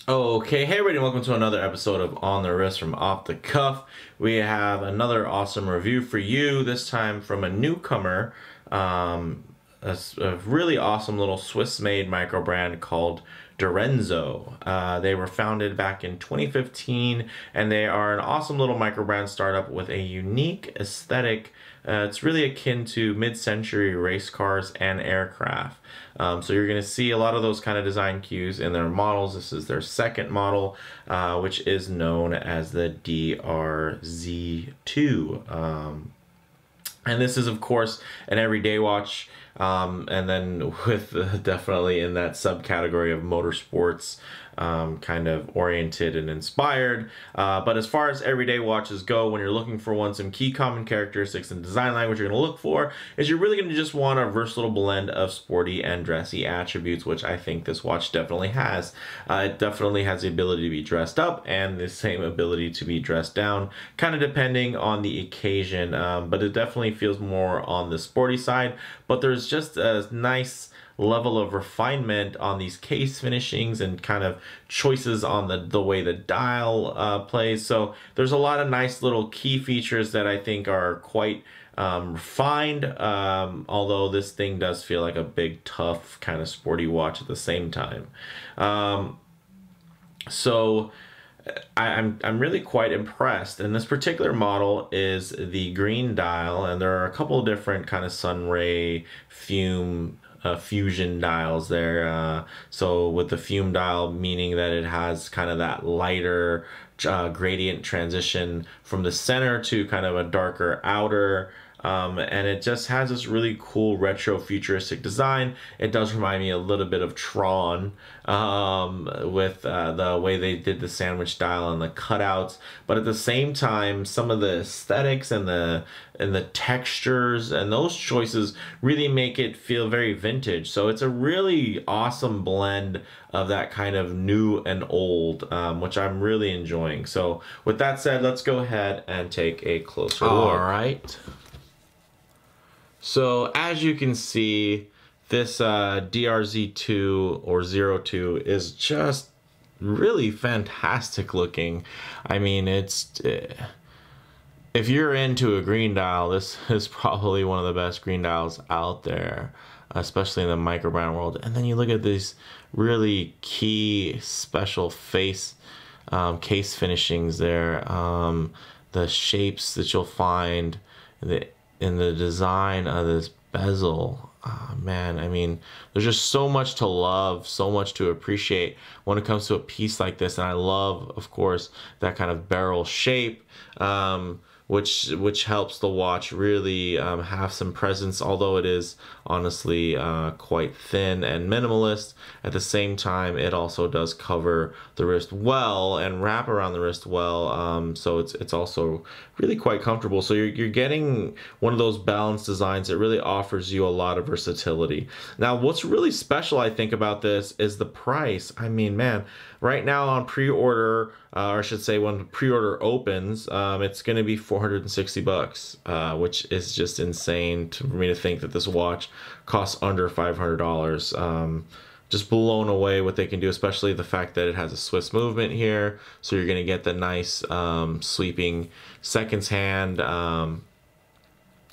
Okay, hey everybody, welcome to another episode of On the Wrist from Off the Cuff. We have another awesome review for you, this time from a newcomer, a really awesome little Swiss-made micro brand called Direnzo. They were founded back in 2015, and they are an awesome little micro brand startup with a unique aesthetic. It's really akin to mid-century race cars and aircraft. So you're going to see a lot of those kind of design cues in their models. This is their second model, which is known as the DRZ2. And this is, of course, an everyday watch. And then with definitely in that subcategory of motorsports, kind of oriented and inspired. But as far as everyday watches go, when you're looking for some key common characteristics and design language you're going to look for is you're really going to just want a versatile blend of sporty and dressy attributes, which I think this watch definitely has. It definitely has the ability to be dressed up and the same ability to be dressed down, kind of depending on the occasion. But it definitely feels more on the sporty side. But there's just a nice level of refinement on these case finishings and kind of choices on the way the dial plays. So there's a lot of nice little key features that I think are quite refined, although this thing does feel like a big, tough, kind of sporty watch at the same time. So I'm really quite impressed, and this particular model is the green dial, and there are a couple of different kind of sun ray fusion dials there. So with the fume dial, meaning that it has kind of that lighter gradient transition from the center to kind of a darker outer. And it just has this really cool retro futuristic design. It does remind me a little bit of Tron, with the way they did the sandwich dial and the cutouts. But at the same time, some of the aesthetics and the textures and those choices really make it feel very vintage. So it's a really awesome blend of that kind of new and old, which I'm really enjoying. So with that said, let's go ahead and take a closer look. All right. So as you can see, this DRZ2 or 02 is just really fantastic looking. I mean, if you're into a green dial, this is probably one of the best green dials out there, especially in the Microbrand world. And then you look at these really key special case finishings there, the shapes that you'll find, in the design of this bezel. Oh, man, I mean, there's just so much to love, so much to appreciate when it comes to a piece like this. And I love, of course, that kind of barrel shape, which helps the watch really have some presence, although it is honestly quite thin and minimalist. At the same time, it also does cover the wrist well and wrap around the wrist well, so it's also really quite comfortable. So you're getting one of those balanced designs that really offers you a lot of versatility. Now, what's really special, I think, about this is the price. I mean, man, right now on pre-order, or I should say when the pre-order opens, it's going to be 460 bucks, which is just insane for me to think that this watch costs under $500. Just blown away what they can do, especially the fact that it has a Swiss movement here. So you're going to get the nice sweeping seconds hand,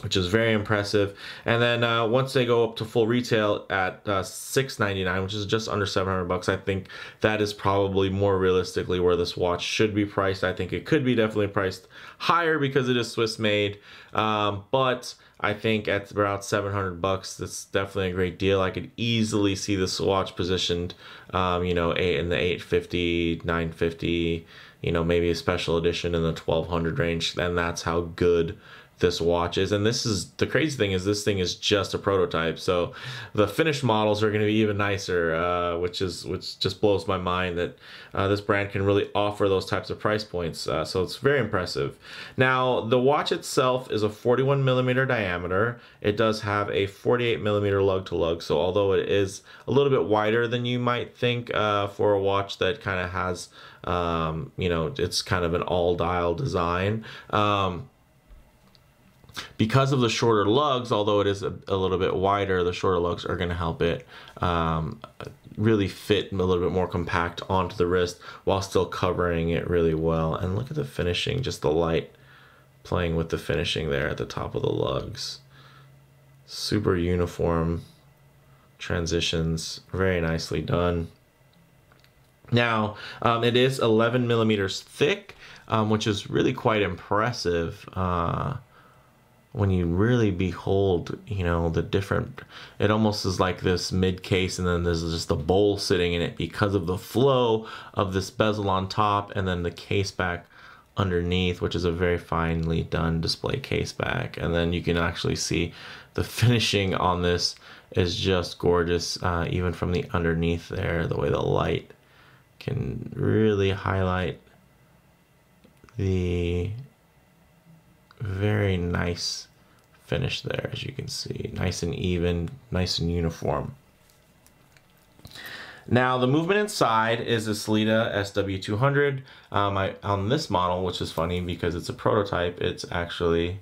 which is very impressive. And then once they go up to full retail at $699, which is just under 700 bucks, I think that is probably more realistically where this watch should be priced. I think it could be definitely priced higher because it is Swiss made, but I think at about 700 bucks, that's definitely a great deal. I could easily see this watch positioned, you know, in the 850, 950, you know, maybe a special edition in the 1200 range. And that's how good this watch is. And this is the crazy thing, is this thing is just a prototype, so the finished models are going to be even nicer, which just blows my mind that this brand can really offer those types of price points. So it's very impressive. Now, the watch itself is a 41 millimeter diameter. It does have a 48 millimeter lug to lug, so although it is a little bit wider than you might think for a watch that kind of has you know, it's kind of an all dial design, because of the shorter lugs, although it is a little bit wider, the shorter lugs are going to help it really fit a little bit more compact onto the wrist while still covering it really well. And look at the finishing, just the light playing with the finishing there at the top of the lugs. Super uniform transitions, very nicely done. Now, it is 11 millimeters thick, which is really quite impressive. When you really behold, you know, the different, it almost is like this mid case and then there's just a bowl sitting in it because of the flow of this bezel on top and then the case back underneath, which is a very finely done display case back. And then you can actually see the finishing on this is just gorgeous, even from the underneath there, the way the light can really highlight the very nice finish there, as you can see, nice and even, nice and uniform. Now the movement inside is a Sellita SW200. On this model, which is funny because it's a prototype, it's actually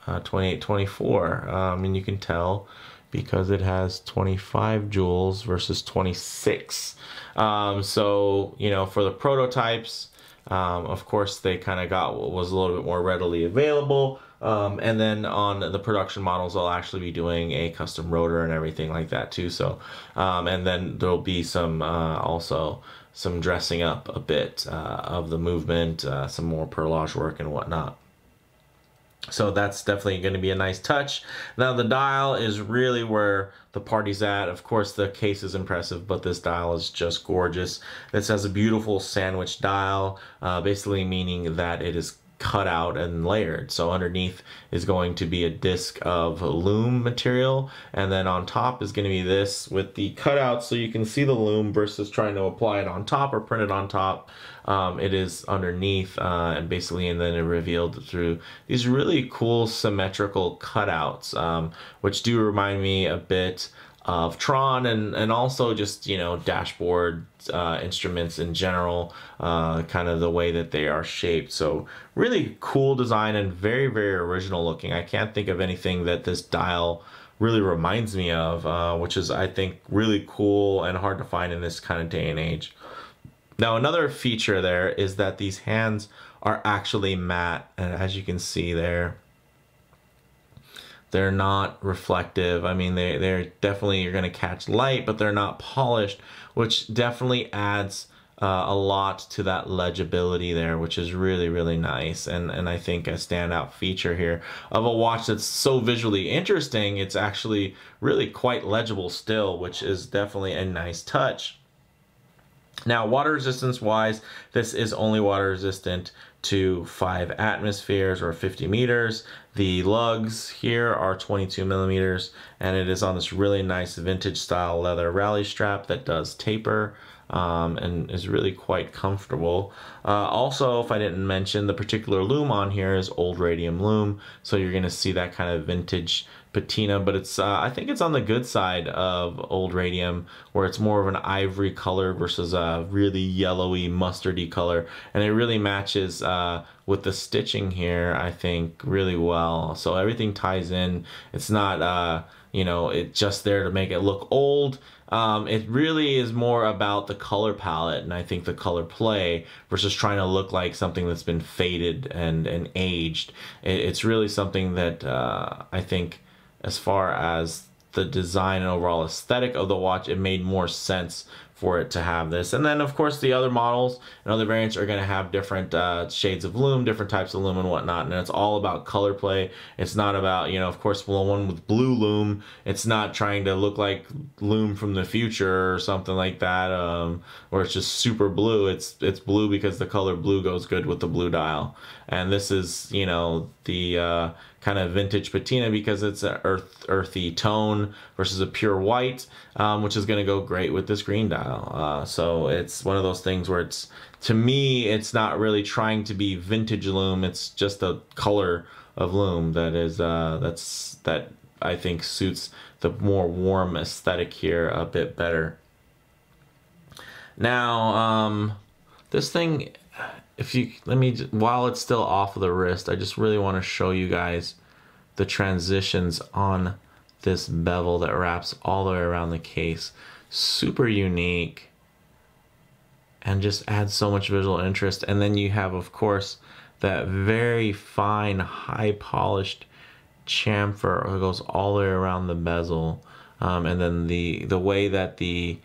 2824, and you can tell because it has 25 joules versus 26. So, you know, for the prototypes, of course, they kind of got what was a little bit more readily available. And then on the production models, they'll actually be doing a custom rotor and everything like that too. So, and then there'll be some also some dressing up a bit of the movement, some more perlage work and whatnot. So that's definitely going to be a nice touch. Now the dial is really where the party's at. Of course the case is impressive, but this dial is just gorgeous. This has a beautiful sandwich dial, basically meaning that it is cut out and layered. So underneath is going to be a disc of Lume material, and then on top is going to be this with the cutout so you can see the Lume versus trying to apply it on top or print it on top. It is underneath and basically, and then it revealed through these really cool symmetrical cutouts, which do remind me a bit of Tron and also just, you know, dashboard instruments in general, kind of the way that they are shaped. So really cool design and very, very original looking. I can't think of anything that this dial really reminds me of, which is, I think, really cool and hard to find in this kind of day and age. Now another feature there is that these hands are actually matte, and as you can see there, they're not reflective. I mean, they're definitely, you're gonna catch light, but they're not polished, which definitely adds a lot to that legibility there, which is really, really nice. And I think a standout feature here of a watch that's so visually interesting, it's actually really quite legible still, which is definitely a nice touch. Now, water resistance wise, this is only water resistant to 5 atmospheres or 50 meters. The lugs here are 22 millimeters, and it is on this really nice vintage style leather rally strap that does taper and is really quite comfortable. Also, if I didn't mention, the particular lume on here is old radium lume, so you're going to see that kind of vintage patina, but it's I think it's on the good side of old radium, where it's more of an ivory color versus a really yellowy mustardy color, and it really matches with the stitching here, I think, really well. So everything ties in. It's not you know, it's just there to make it look old. It really is more about the color palette, and I think the color play versus trying to look like something that's been faded and aged. It's really something that I think, as far as the design and overall aesthetic of the watch, it made more sense for it to have this. And then of course the other models and other variants are going to have different shades of lume, different types of lume and whatnot, and it's all about color play. It's not about, you know, of course, the one with blue lume, it's not trying to look like lume from the future or something like that, or it's just super blue. It's blue because the color blue goes good with the blue dial. And this is, you know, the kind of vintage patina because it's an earthy tone versus a pure white, which is going to go great with this green dial. So it's one of those things where it's, to me, it's not really trying to be vintage lume. It's just a color of lume that is that I think suits the more warm aesthetic here a bit better. Now, this thing if you, let me, while it's still off of the wrist, I just really want to show you guys the transitions on this bevel that wraps all the way around the case. Super unique and just adds so much visual interest. And then you have, of course, that very fine, high polished chamfer that goes all the way around the bezel. And then the way that the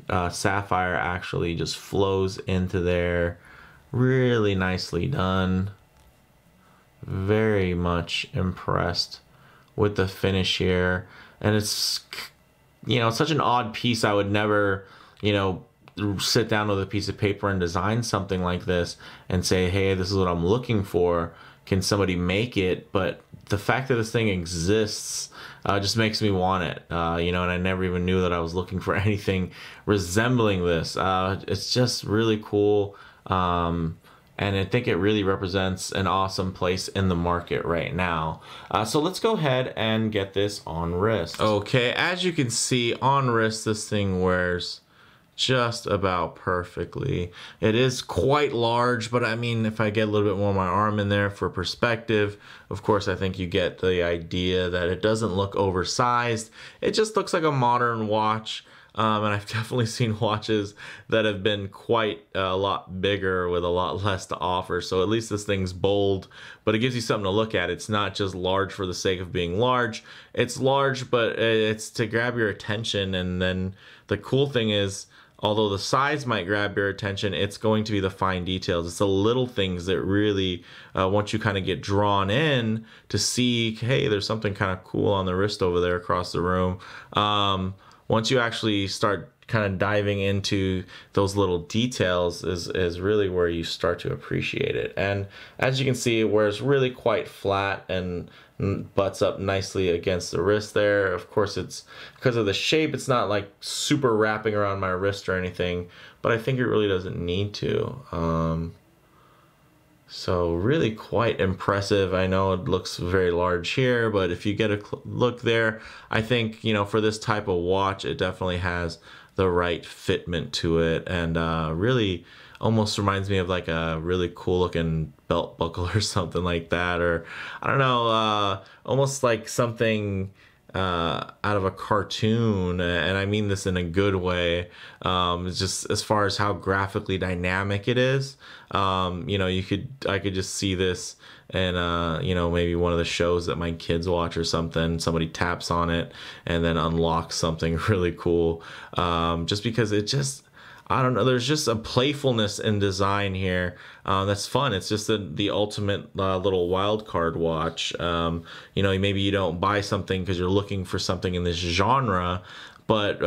sapphire actually just flows into there, really nicely done. Very much impressed with the finish here. And it's, you know, such an odd piece. I would never, you know, sit down with a piece of paper and design something like this and say, hey, this is what I'm looking for. Can somebody make it? But the fact that this thing exists just makes me want it. You know, and I never even knew that I was looking for anything resembling this. It's just really cool. And I think it really represents an awesome place in the market right now. So let's go ahead and get this on wrist. Okay, as you can see on wrist, this thing wears just about perfectly. It is quite large, but I mean, if I get a little bit more of my arm in there for perspective, of course, I think you get the idea that it doesn't look oversized. It just looks like a modern watch. And I've definitely seen watches that have been quite a lot bigger with a lot less to offer. So at least this thing's bold, but it gives you something to look at. It's not just large for the sake of being large. It's large, but it's to grab your attention. And then the cool thing is, although the size might grab your attention, it's going to be the fine details. It's the little things that really, once you kind of get drawn in to see, hey, there's something kind of cool on the wrist over there across the room. Once you actually start kind of diving into those little details is really where you start to appreciate it. And as you can see, where it's really quite flat and butts up nicely against the wrist there. Of course, it's because of the shape, it's not like super wrapping around my wrist or anything, but I think it really doesn't need to. So really quite impressive. I know it looks very large here, but if you get a look there, I think, you know, for this type of watch, it definitely has the right fitment to it, and really almost reminds me of like a really cool looking belt buckle or something like that, or I don't know, almost like something out of a cartoon, and I mean this in a good way. It's just as far as how graphically dynamic it is. You know, I could just see this in you know, maybe one of the shows that my kids watch or something. Somebody taps on it and then unlocks something really cool. Just because it just, I don't know, there's just a playfulness in design here that's fun. It's just the ultimate little wild card watch. You know, maybe you don't buy something because you're looking for something in this genre, but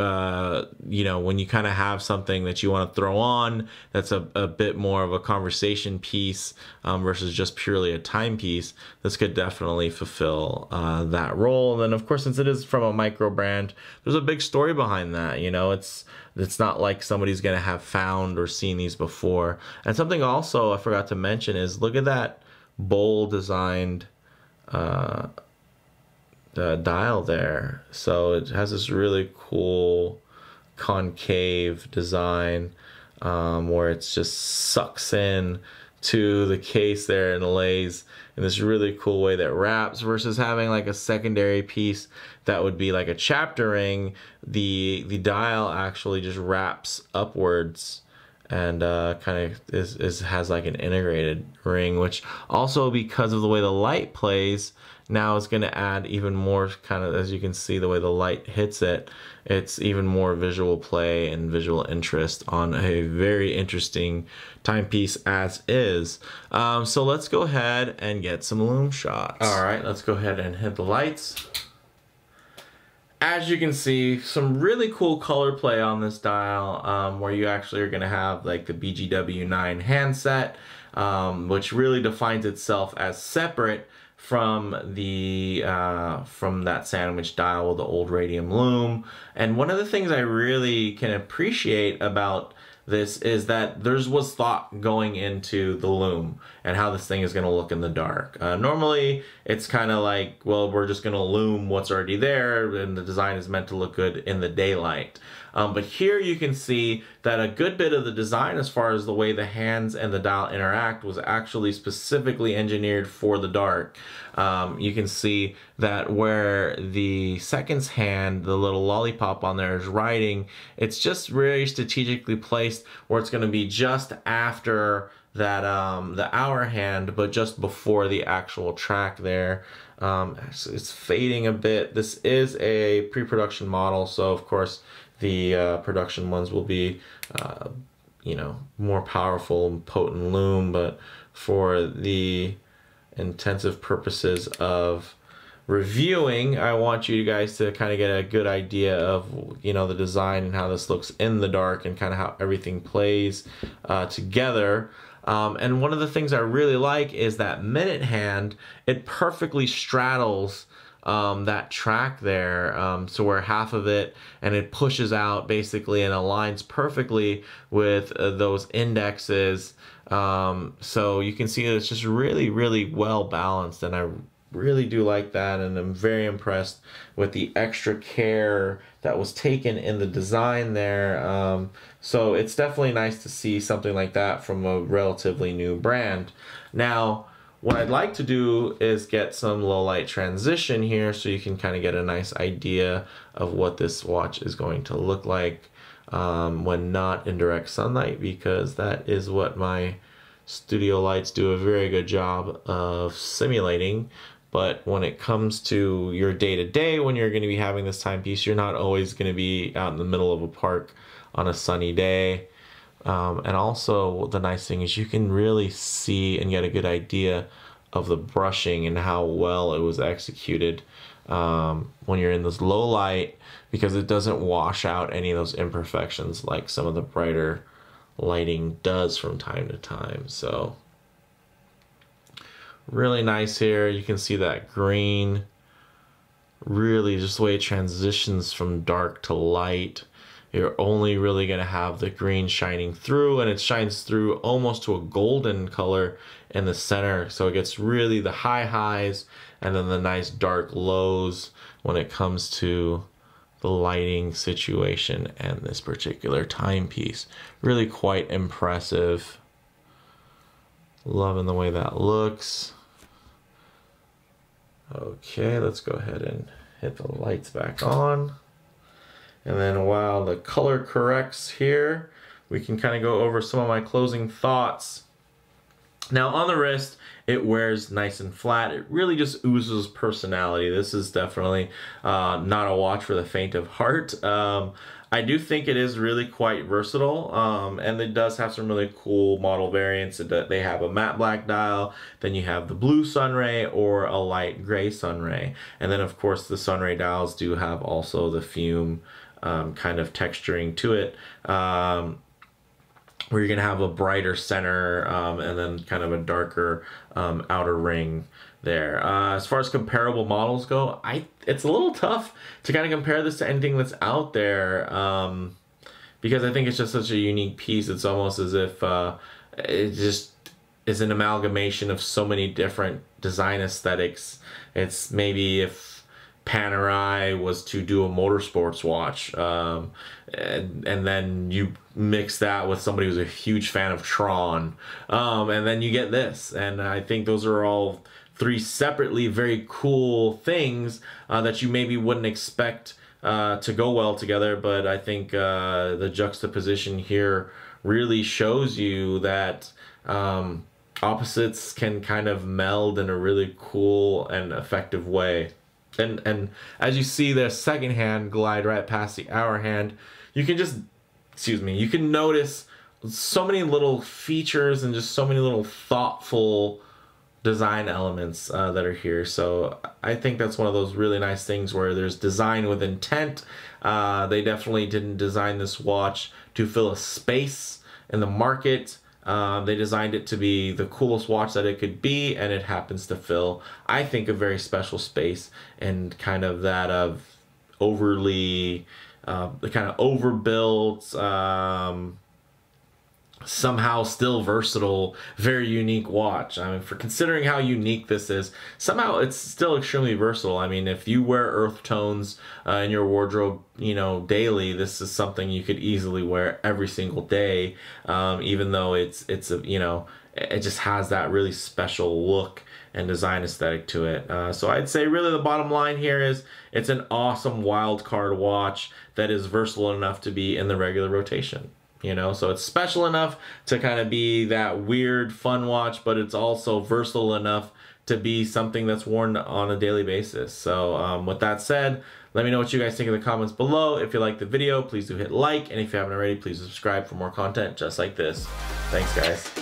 you know, when you kind of have something that you want to throw on that's a bit more of a conversation piece versus just purely a timepiece, this could definitely fulfill that role. And then of course, since it is from a micro brand, there's a big story behind that. You know, it's not like somebody's gonna have found or seen these before. And something also I forgot to mention is, look at that bowl designed dial there. So it has this really cool concave design where it just sucks in to the case there and lays in this really cool way that wraps, versus having like a secondary piece that would be like a chapter ring. The dial actually just wraps upwards and kind of has like an integrated ring, which also, because of the way the light plays, now it's going to add even more kind of, as you can see the way the light hits it, it's even more visual play and visual interest on a very interesting timepiece as is. So let's go ahead and get some Lume shots. All right, let's go ahead and hit the lights. As you can see, some really cool color play on this dial, where you actually are going to have like the BGW9 handset, which really defines itself as separate from the from that sandwich dial with the old radium lume. And one of the things I really can appreciate about this is that there was thought going into the Lume and how this thing is going to look in the dark. Normally, it's kind of like, well, we're just going to Lume what's already there, and the design is meant to look good in the daylight. But here you can see that a good bit of the design, as far as the way the hands and the dial interact, was actually specifically engineered for the dark. You can see that where the seconds hand, the little lollipop on there, is writing, it's just very strategically placed where it's going to be just after that the hour hand, but just before the actual track there. It's fading a bit. This is a pre-production model, so of course the production ones will be you know, more powerful and potent Lume, but for the intensive purposes of reviewing, I want you guys to kind of get a good idea of, you know, the design and how this looks in the dark and kind of how everything plays together. And one of the things I really like is that minute hand. It perfectly straddles that track there, so where half of it, and it pushes out basically and aligns perfectly with those indexes. So you can see that it's just really well balanced, and I really do like that, and I'm very impressed with the extra care that was taken in the design there. So it's definitely nice to see something like that from a relatively new brand. Now, what I'd like to do is get some low light transition here so you can kind of get a nice idea of what this watch is going to look like when not in direct sunlight, because that is what my studio lights do a very good job of simulating. But when it comes to your day-to-day, when you're going to be having this timepiece, you're not always going to be out in the middle of a park on a sunny day. And also the nice thing is you can really see and get a good idea of the brushing and how well it was executed when you're in this low light, because it doesn't wash out any of those imperfections like some of the brighter lighting does from time to time. So really nice here. You can see that green, really just the way it transitions from dark to light. You're only really going to have the green shining through, and it shines through almost to a golden color in the center. So it gets really the high highs and then the nice dark lows when it comes to the lighting situation and this particular timepiece. Really quite impressive. Loving the way that looks. Okay, let's go ahead and hit the lights back on. And then while the color corrects here, we can kind of go over some of my closing thoughts. Now on the wrist, it wears nice and flat. It really just oozes personality. This is definitely not a watch for the faint of heart. I do think it is really quite versatile, and it does have some really cool model variants. They have a matte black dial, then you have the blue sunray or a light gray sunray. And then of course the sunray dials do have also the fume kind of texturing to it, where you're gonna have a brighter center and then kind of a darker outer ring there. As far as comparable models go, it's a little tough to kind of compare this to anything that's out there, because I think it's just such a unique piece. It's almost as if it just is an amalgamation of so many different design aesthetics. It's maybe if Panerai was to do a motorsports watch, and then you mix that with somebody who's a huge fan of Tron, and then you get this. And I think those are all three separately very cool things that you maybe wouldn't expect to go well together, but I think the juxtaposition here really shows you that opposites can kind of meld in a really cool and effective way. And as you see the second hand glide right past the hour hand, you can just, you can notice so many little features and just so many little thoughtful design elements that are here. So I think that's one of those really nice things where there's design with intent. They definitely didn't design this watch to fill a space in the market. They designed it to be the coolest watch that it could be, and it happens to fill, I think, a very special space, and kind of that of overly, the kind of overbuilt, somehow still versatile, very unique watch. I mean, for considering how unique this is, somehow it's still extremely versatile. I mean, if you wear earth tones in your wardrobe, you know, daily, this is something you could easily wear every single day, even though it's a, you know, it just has that really special look and design aesthetic to it. So I'd say really the bottom line here is it's an awesome wild card watch that is versatile enough to be in the regular rotation. You know, so it's special enough to kind of be that weird fun watch, but it's also versatile enough to be something that's worn on a daily basis. So with that said, let me know what you guys think in the comments below. If you like the video, please do hit like, and if you haven't already, please subscribe for more content just like this. Thanks, guys.